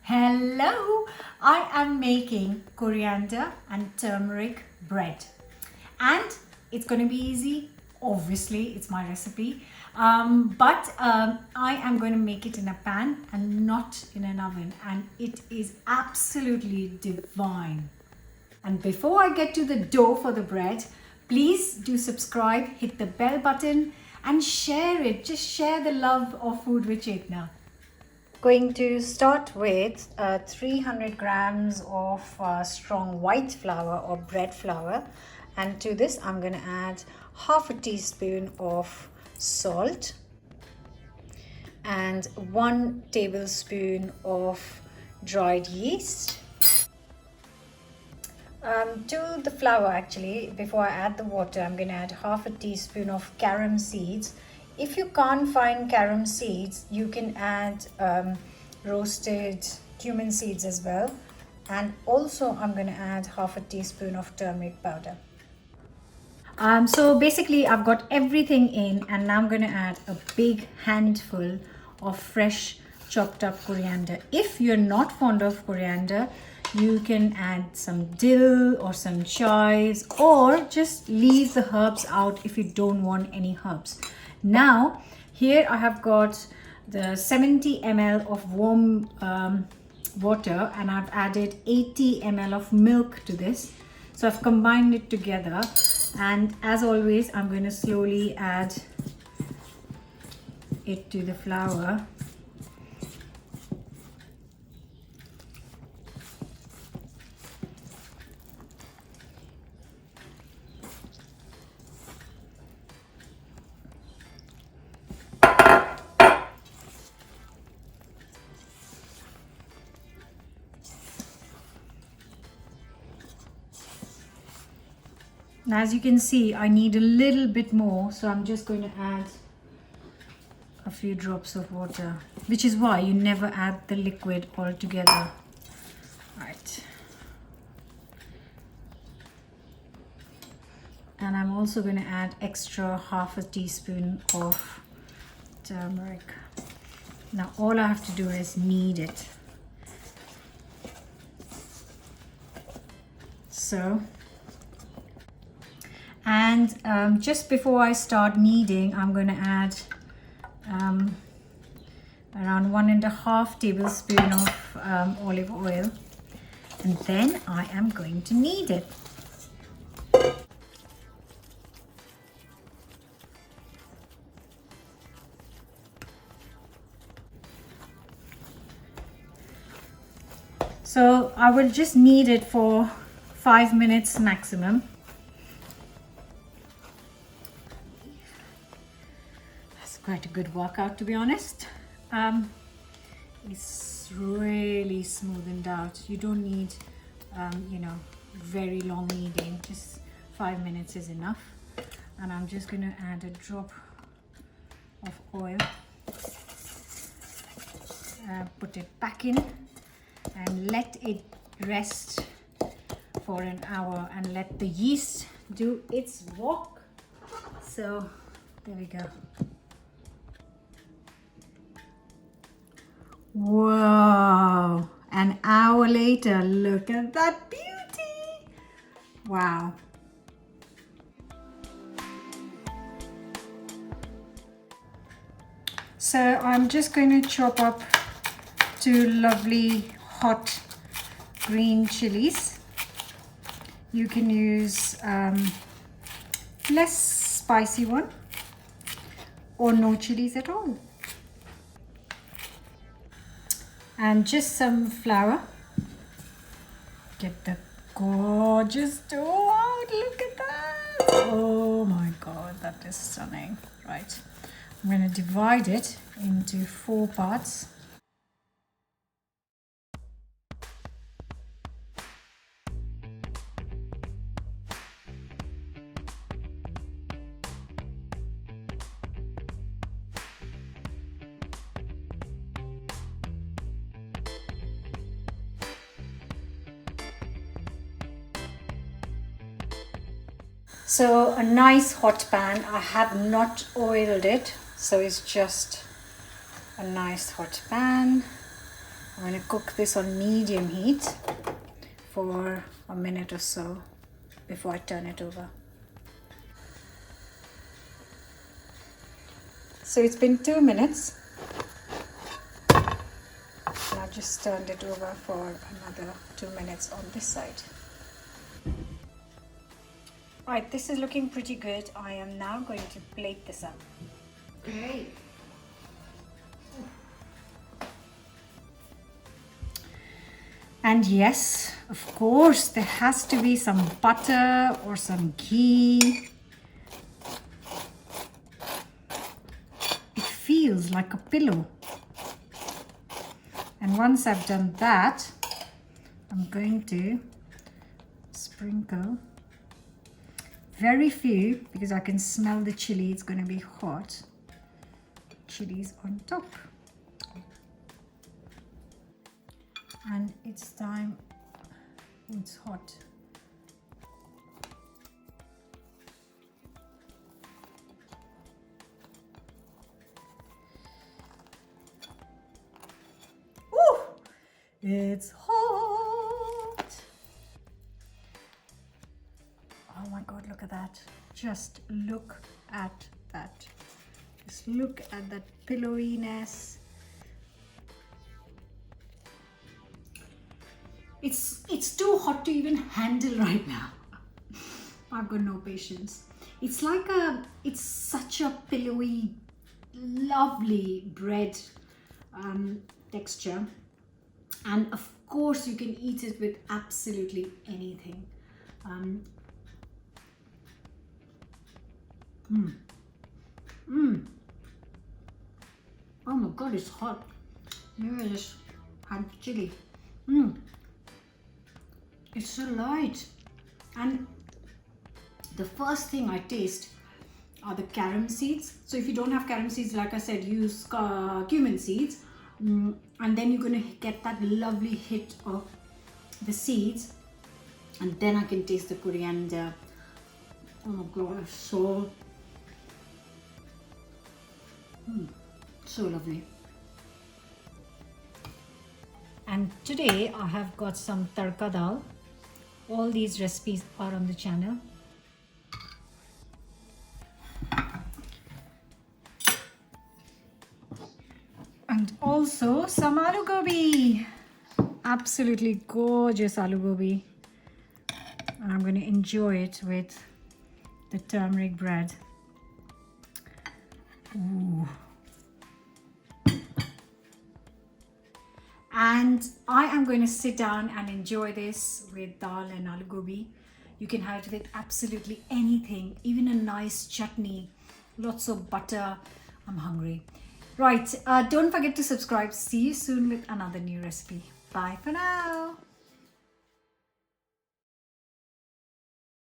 Hello, I am making coriander and turmeric bread, and it's going to be easy. Obviously, it's my recipe, but I am going to make it in a pan and not in an oven, and it is absolutely divine. And before I get to the dough for the bread, please do subscribe, hit the bell button, and share it. Just share the love of food with Chetna. Going to start with 300 grams of strong white flour or bread flour, and to this I'm going to add half a teaspoon of salt and 1 tablespoon of dried yeast. To the flour, actually, before I add the water, I'm going to add half a teaspoon of carom seeds. If you can't find carom seeds, you can add roasted cumin seeds as well. And also I'm going to add half a teaspoon of turmeric powder. So basically I've got everything in, and now I'm going to add a big handful of fresh chopped up coriander. If you're not fond of coriander, you can add some dill or some chives, or just leave the herbs out if you don't want any herbs. Now here I have got the 70 ml of warm water, and I've added 80 ml of milk to this. So I've combined it together, and as always I'm going to slowly add it to the flour. Now, as you can see, I need a little bit more, so I'm just going to add a few drops of water, which is why you never add the liquid all together. Right. And I'm also going to add extra half a teaspoon of turmeric. Now all I have to do is knead it. So, and just before I start kneading, I'm going to add around 1.5 tablespoon of olive oil, and then I am going to knead it. So I will just knead it for 5 minutes maximum. That's quite a good workout, to be honest. It's really smoothened out. You don't need, very long kneading. Just 5 minutes is enough. And I'm just going to add a drop of oil. Put it back in and let it rest for an hour, and let the yeast do its work. So there we go. Whoa, an hour later, look at that beauty. Wow. So I'm just going to chop up 2 lovely hot green chilies. You can use less spicy one, or no chilies at all. And just some flour. Get the gorgeous dough out. Look at that. Oh my god, that is stunning. Right, I'm going to divide it into 4 parts. So a nice hot pan. I have not oiled it, so it's just a nice hot pan. I'm going to cook this on medium heat for a minute or so before I turn it over. So it's been 2 minutes. And I've just turned it over for another 2 minutes on this side. Right, this is looking pretty good. I am now going to plate this up. Okay. And yes, of course, there has to be some butter or some ghee. It feels like a pillow. And once I've done that, I'm going to sprinkle very few, because I can smell the chili. It's going to be hot. Chilies on top. And it's time. It's hot. Ooh, it's hot. Oh my God, look at that. Just look at that. Just look at that pillowiness. It's too hot to even handle right now. I've got no patience. It's such a pillowy, lovely bread texture. And of course you can eat it with absolutely anything. Oh my God, it's hot. Maybe I just had chili. It's so light. And the first thing I taste are the carom seeds. So if you don't have carom seeds, like I said, use cumin seeds. And then you're going to get that lovely hit of the seeds. And then I can taste the coriander. Oh my God, it's so lovely. And today I have got some tadka dal. All these recipes are on the channel. And also some aloo gobi. Absolutely gorgeous aloo gobi. And I'm going to enjoy it with the turmeric bread. Ooh. And I am going to sit down and enjoy this with dal and aloo gobi. You can have it with absolutely anything, even a nice chutney, lots of butter. I'm hungry. Right, don't forget to subscribe. See you soon with another new recipe. Bye for now.